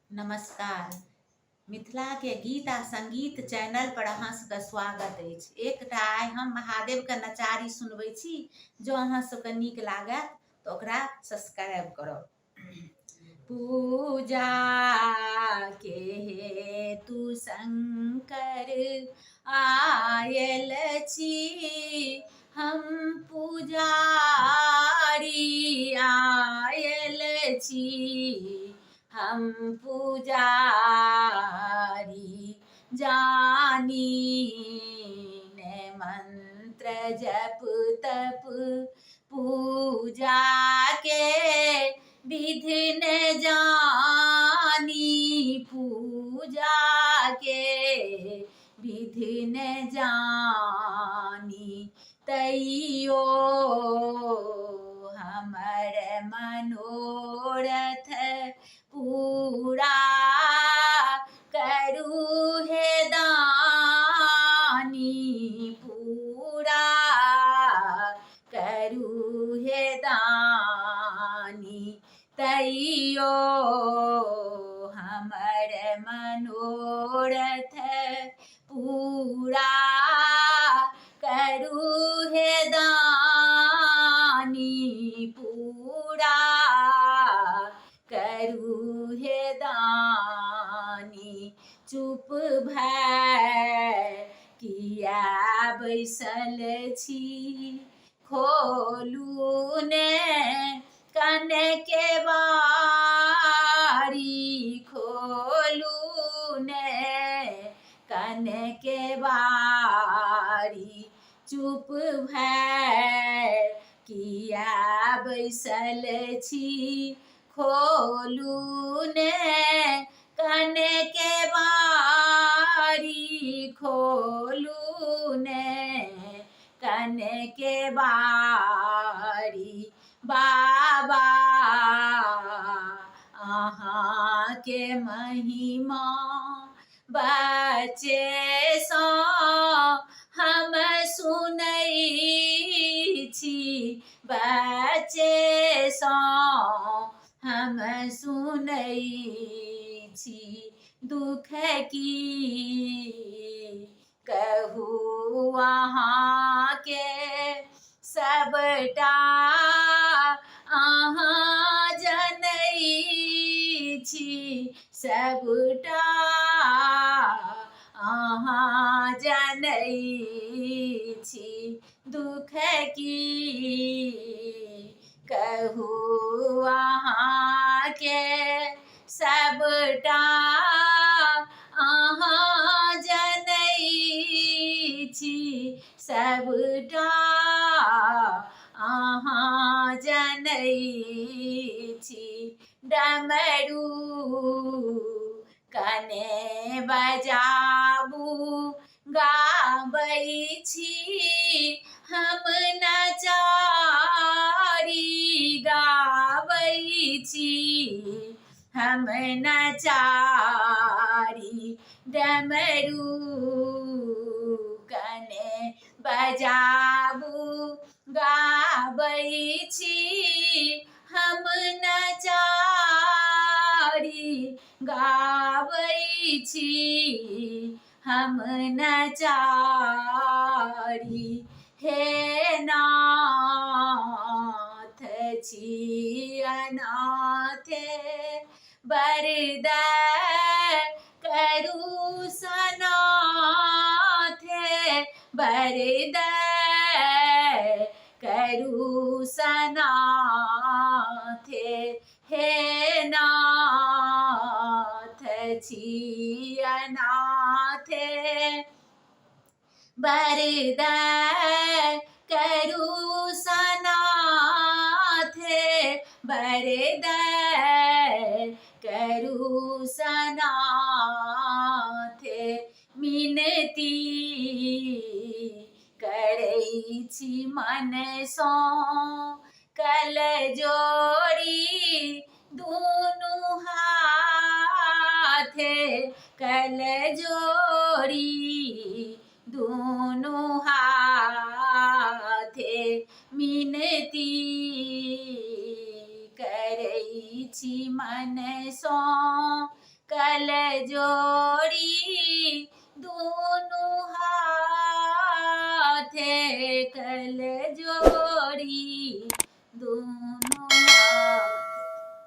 नमस्कार। मिथिला के गीत आ संगीत चैनल पर अहाँ सबके स्वागत अछि। एकटा आइ हम महादेव के नचारी सुनबै छी। जो अहाँ सबके नीक लागत तऽ ओकरा सब्सक्राइब करब। पूजा के हेतु शंकर आयल छी, हम पुजारी आयल छी, हम पुजारी जानी ने मंत्र जप तप पूजा के विधि न जानी, पूजा के विधि न जानी, तैयो हमर मनोरथ पूरा करू हे दानी, पूरा करू हे दानी, तैयो हमर मनोरथ पूरा करू हे दानी, पूरा करू हे दानी। चुप भय किया बैसल छी, खोलू ने कन के बारी, खोलू ने कन के बारी। चुप भय किया बैसल छी, खोलू ने कन के बारी, खोलू ने कन के बारी। बाबा अहाँ के महिमा बच्चे सँ हम सुनै छी, बच्चे सँ हम सुनै छी। दुख की कहू अहाँ के सबटा अहाँ जनै छी, सबटा अहाँ जनै छी। दुख की कहू अहाँ के सबटा अहाँ जनै छी, सबटा अहाँ जनै छी। डमरू कने बजाबू गाबै छी, हम नचारी गाबै छी, हम नचारी। डमरू कने बजाबू गाबै छी, हम नचारी गाबै छी, हम नचारी। हे नाथ छी अनाथ, बरदाय करू सनाथ, बरदाय करू सनाथ। हे नाथ छी अनाथ, बरदाय करू सनाथ, बरदाय करू सनाथ। मिनती करै छी मन सँ कल जोड़ी, दुनू हाथ कल जोड़ी, दुनू हाथ। मिनती करै छी मन सँ कल जोड़ी दोनों हाथे कल जोड़ी